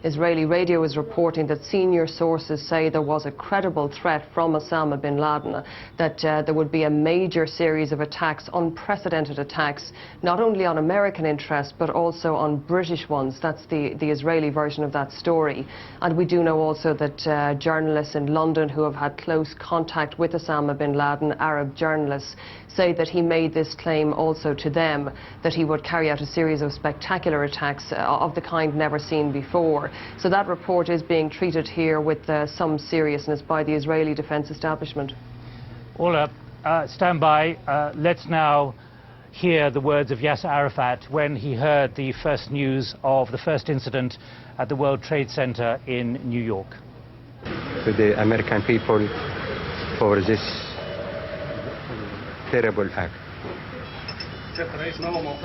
Israeli radio is reporting that senior sources say there was a credible threat from Osama bin Laden, that there would be a major series of attacks, unprecedented attacks, not only on American interests but also on British ones. That's the Israeli version of that story. And we do know also that journalists in London who have had close contact with Osama bin Laden, Arab journalists, say that he made this claim also to them, that he would carry out a series of spectacular attacks of the kind never seen before. So that report is being treated here with some seriousness by the Israeli defence establishment. Ola, stand by. Let's now hear the words of Yasser Arafat when he heard the first news of the first incident at the World Trade Center in New York. To the American people for this terrible act.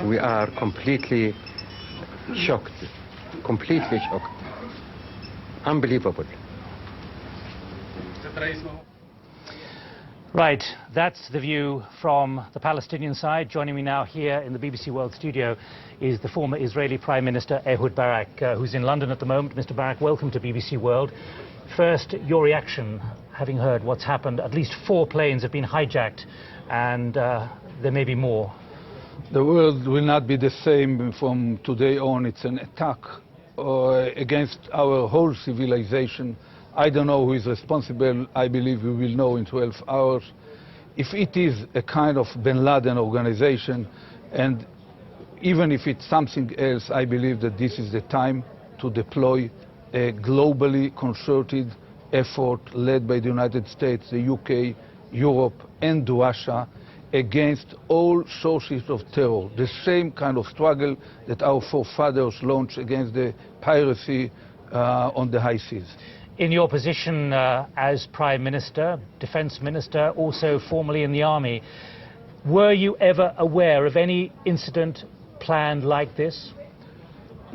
We are completely shocked, unbelievable. Right, that's the view from the Palestinian side. Joining me now here in the BBC World studio is the former Israeli Prime Minister Ehud Barak, who's in London at the moment. Mr. Barak, welcome to BBC World. First, your reaction, having heard what's happened. At least 4 planes have been hijacked, and there may be more. The world will not be the same from today on. It's an attack against our whole civilization. I don't know who is responsible. I believe we will know in 12 hours. If it is a kind of bin Laden organization, and even if it's something else, I believe that this is the time to deploy a globally concerted effort led by the United States, the UK, Europe and Russia against all sources of terror. The same kind of struggle that our forefathers launched against the piracy on the high seas. In your position as Prime Minister, Defence Minister, also formerly in the Army, were you ever aware of any incident planned like this?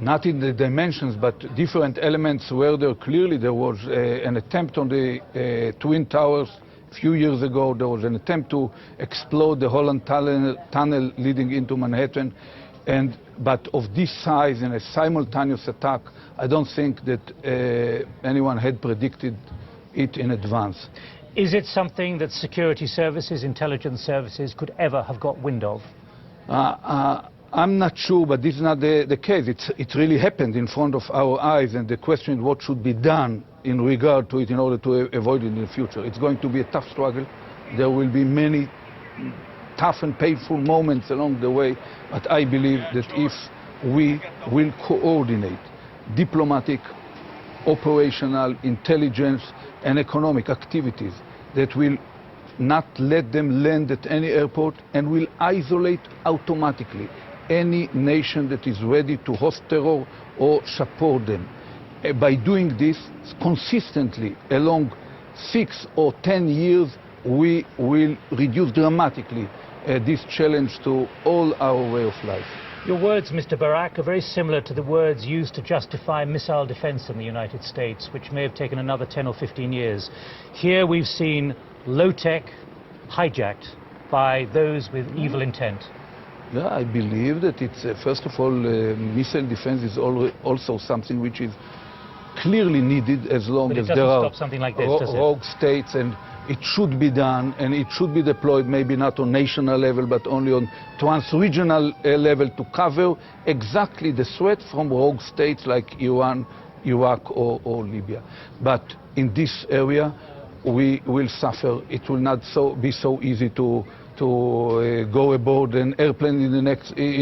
Not in the dimensions, but different elements were there. Clearly there was an attempt on the Twin Towers a few years ago. There was an attempt to explode the Holland tunnel leading into Manhattan. But of this size and a simultaneous attack, I don't think that anyone had predicted it in advance. Is it something that security services, intelligence services could ever have got wind of? I'm not sure, but this is not the case. It really happened in front of our eyes, and the question is what should be done in regard to it in order to avoid it in the future. It's going to be a tough struggle. There will be many tough and painful moments along the way, but I believe that if we will coordinate diplomatic, operational, intelligence and economic activities that will not let them land at any airport and will isolate automatically any nation that is ready to host terror or support them. By doing this consistently along 6 or 10 years, we will reduce dramatically this challenge to all our way of life. Your words, Mr. Barak, are very similar to the words used to justify missile defense in the United States, which may have taken another 10 or 15 years. Here we've seen low-tech hijacked by those with evil intent. Yeah, I believe that it's, first of all, missile defense is also something which is clearly needed as long as there are rogue states, and it should be done, and it should be deployed maybe not on national level but only on trans-regional level to cover exactly the threat from rogue states like Iran, Iraq or Libya. But in this area we will suffer. It will not be so easy to go aboard an airplane in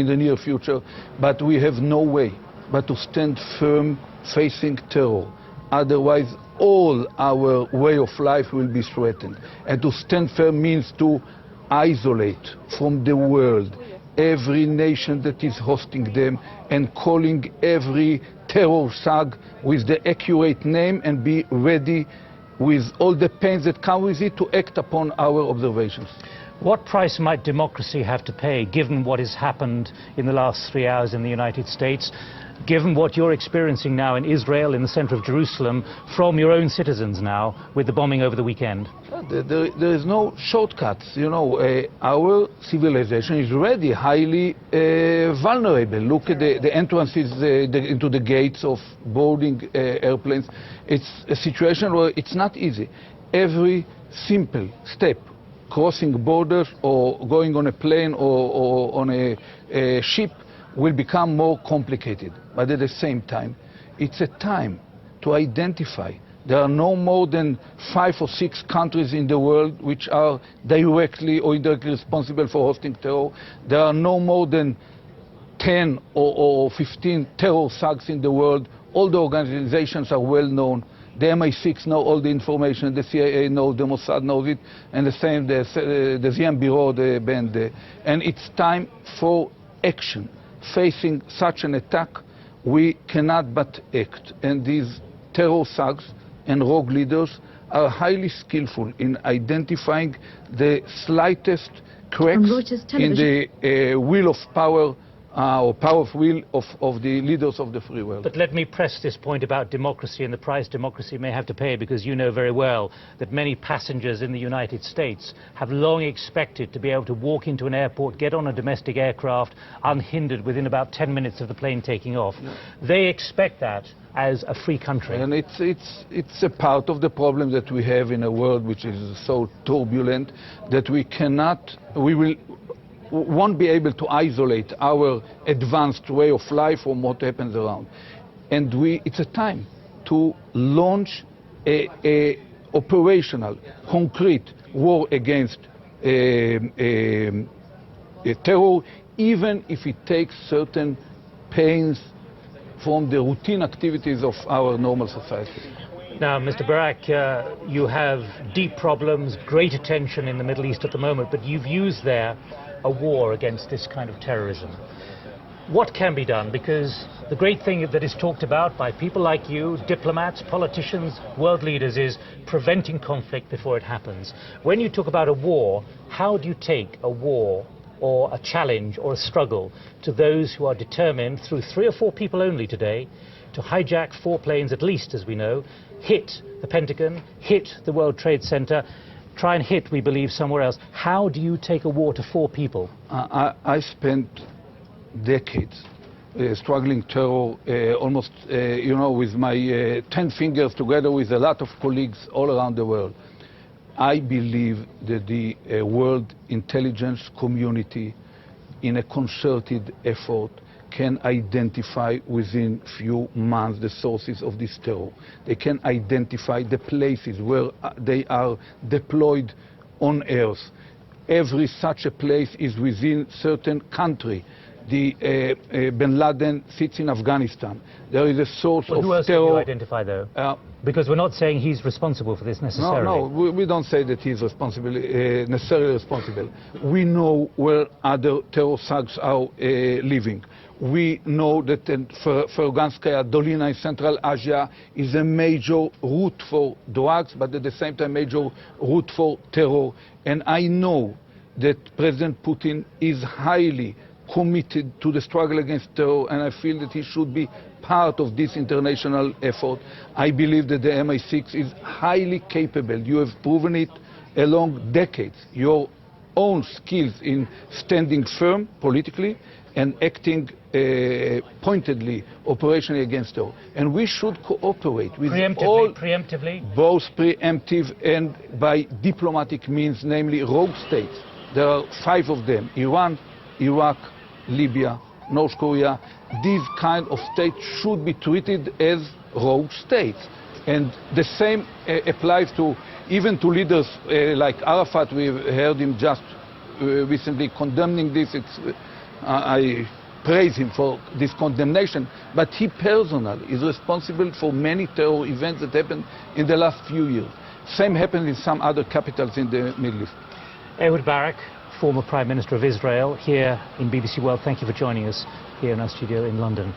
the near future, but we have no way but to stand firm facing terror. Otherwise, all our way of life will be threatened. And to stand firm means to isolate from the world every nation that is hosting them and calling every terror thug with the accurate name and be ready with all the pains that come with it to act upon our observations. What price might democracy have to pay, given what has happened in the last 3 hours in the United States, given what you're experiencing now in Israel, in the center of Jerusalem, from your own citizens now, with the bombing over the weekend? There is no shortcuts. You know, our civilization is already highly vulnerable. Look at the entrances into the gates of boarding airplanes. It's a situation where it's not easy. Every simple step, crossing borders or going on a plane or on a ship, will become more complicated. But at the same time, it's a time to identify. There are no more than 5 or 6 countries in the world which are directly or indirectly responsible for hosting terror. There are no more than 10 or 15 terror thugs in the world. All the organizations are well known. The MI6 know all the information, the CIA knows, the Mossad knows it, and the same, the ZM Bureau, the band. And it's time for action. Facing such an attack, we cannot but act. And these terror thugs and rogue leaders are highly skillful in identifying the slightest cracks in the will of power or power of will of the leaders of the free world. But let me press this point about democracy and the price democracy may have to pay, because you know very well that many passengers in the United States have long expected to be able to walk into an airport, get on a domestic aircraft unhindered within about 10 minutes of the plane taking off. Yeah. They expect that as a free country. And it's a part of the problem that we have in a world which is so turbulent that we won't be able to isolate our advanced way of life from what happens around. And it's a time to launch a operational, concrete war against terror, even if it takes certain pains from the routine activities of our normal society. Now, Mr. Barak, you have deep problems, great attention in the Middle East at the moment, but you've used there a war against this kind of terrorism. What can be done? Because the great thing that is talked about by people like you, diplomats, politicians, world leaders, is preventing conflict before it happens. When you talk about a war, how do you take a war or a challenge or a struggle to those who are determined, through 3 or 4 people only today, to hijack 4 planes at least, as we know, hit the Pentagon, hit the World Trade Center, try and hit, we believe, somewhere else? How do you take a war to 4 people? I spent decades struggling terror, almost, you know, with my 10 fingers, together with a lot of colleagues all around the world. I believe that the world intelligence community, in a concerted effort, can identify within few months the sources of this terror. They can identify the places where they are deployed on Earth. Every such a place is within certain country. Bin Laden sits in Afghanistan. There is a source of terror. Who else can you identify, though? Because we're not saying he's responsible for this necessarily. No, we don't say that he's necessarily responsible. We know where other terror thugs are living. We know that Ferganskaya Dolina in Central Asia is a major route for drugs, but at the same time major route for terror. And I know that President Putin is highly committed to the struggle against terror, and I feel that he should be part of this international effort. I believe that the MI6 is highly capable. You have proven it along decades. Your own skills in standing firm politically and acting pointedly, operationally against terror. And we should cooperate with preemptively? Both preemptive and by diplomatic means, namely rogue states. There are 5 of them: Iran, Iraq, Libya, North Korea. These kind of states should be treated as rogue states. And the same applies to even to leaders like Arafat. We heard him just recently condemning this. I praise him for this condemnation, but he personally is responsible for many terror events that happened in the last few years. Same happened in some other capitals in the Middle East. Ehud Barak, former Prime Minister of Israel, here in BBC World. Thank you for joining us here in our studio in London.